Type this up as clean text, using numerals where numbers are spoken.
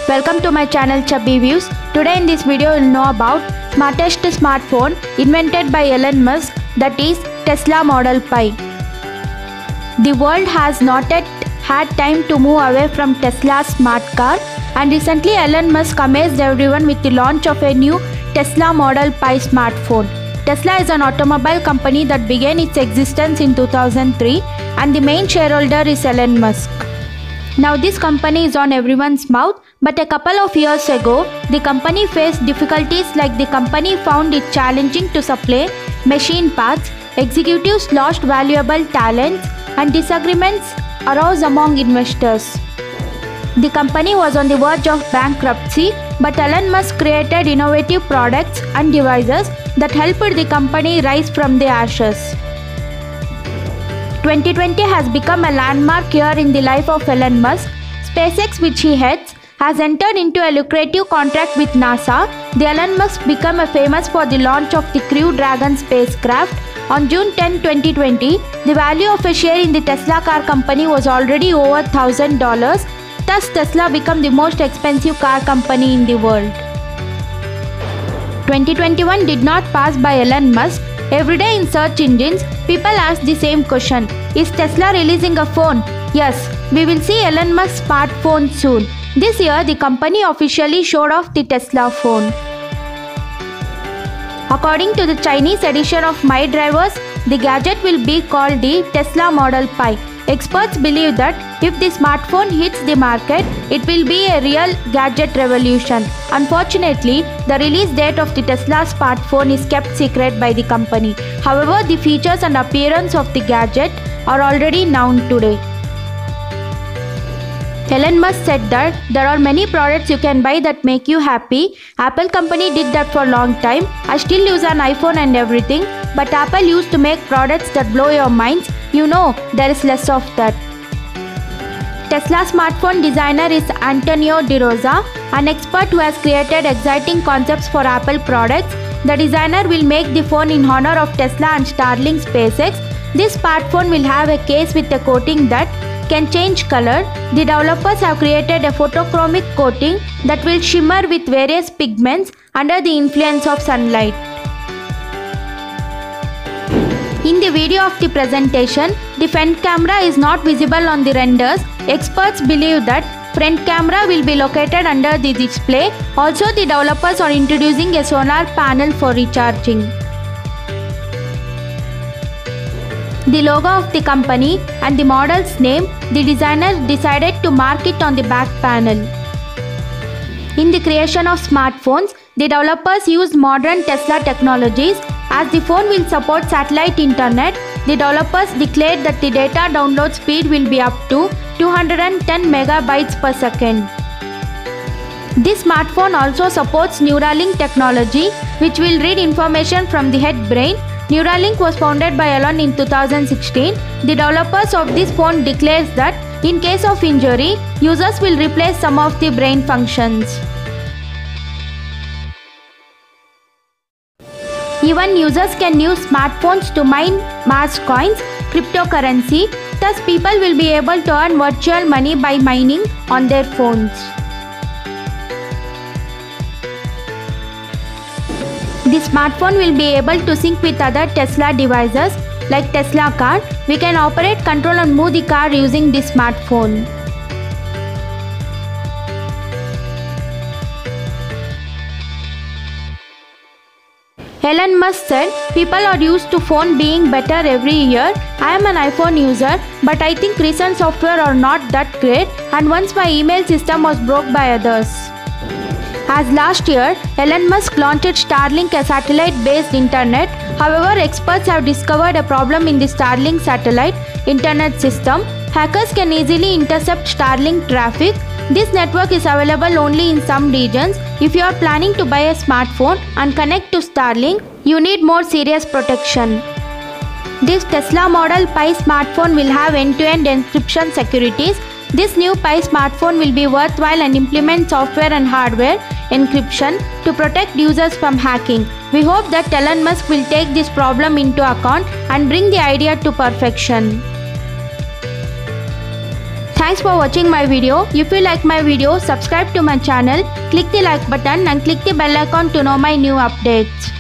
Welcome to my channel Chubby Views. Today in this video you'll know about smartest smartphone invented by Elon Musk, that is Tesla Model Pi. The world has not yet had time to move away from Tesla's smart car, and recently Elon Musk amazed everyone with the launch of a new Tesla Model Pi smartphone. Tesla is an automobile company that began its existence in 2003, and the main shareholder is Elon Musk. Now this company is on everyone's mouth, but a couple of years ago, the company faced difficulties like the company found it challenging to supply machine parts, executives lost valuable talents, and disagreements arose among investors. The company was on the verge of bankruptcy, but Elon Musk created innovative products and devices that helped the company rise from the ashes. 2020 has become a landmark year in the life of Elon Musk. SpaceX, which he heads, has entered into a lucrative contract with NASA. The Elon Musk became famous for the launch of the Crew Dragon spacecraft. On June 10, 2020, the value of a share in the Tesla car company was already over $1,000. Thus, Tesla became the most expensive car company in the world. 2021 did not pass by Elon Musk. Every day in search engines, people ask the same question: is Tesla releasing a phone? Yes, we will see Elon Musk's smartphone soon. This year, the company officially showed off the Tesla phone. According to the Chinese edition of My Drivers, the gadget will be called the Tesla Model Pi. Experts believe that if the smartphone hits the market, it will be a real gadget revolution. Unfortunately, the release date of the Tesla smartphone is kept secret by the company. However, the features and appearance of the gadget are already known today. Elon Musk said that there are many products you can buy that make you happy. Apple company did that for a long time. I still use an iPhone and everything, but Apple used to make products that blow your minds. You know, there is less of that. Tesla smartphone designer is Antonio De Rosa, an expert who has created exciting concepts for Apple products. The designer will make the phone in honor of Tesla and Starlink SpaceX. This smartphone will have a case with a coating that can change color. The developers have created a photochromic coating that will shimmer with various pigments under the influence of sunlight. In the video of the presentation, the front camera is not visible on the renders. Experts believe that front camera will be located under the display. Also, the developers are introducing a solar panel for recharging. The logo of the company and the model's name, the designer decided to mark it on the back panel. In the creation of smartphones, the developers used modern Tesla technologies. As the phone will support satellite internet, the developers declared that the data download speed will be up to 210 megabytes per second. This smartphone also supports Neuralink technology, which will read information from the head brain. Neuralink was founded by Elon in 2016. The developers of this phone declares that in case of injury, users will replace some of the brain functions. Even users can use smartphones to mine Mars coins, cryptocurrency. Thus, people will be able to earn virtual money by mining on their phones. The smartphone will be able to sync with other Tesla devices like Tesla Car. We can operate, control and move the car using this smartphone. Elon Musk said, people are used to phone being better every year. I am an iPhone user, but I think recent software are not that great, and once my email system was broke by others. As last year, Elon Musk launched Starlink, a satellite-based internet. However, experts have discovered a problem in the Starlink satellite internet system. Hackers can easily intercept Starlink traffic. This network is available only in some regions. If you are planning to buy a smartphone and connect to Starlink, you need more serious protection. This Tesla Model Pi smartphone will have end-to-end encryption securities. This new Pi smartphone will be worthwhile and implement software and hardware encryption to protect users from hacking. We hope that Elon Musk will take this problem into account and bring the idea to perfection. Thanks for watching my video. If you like my video, subscribe to my channel, click the like button and click the bell icon to know my new updates.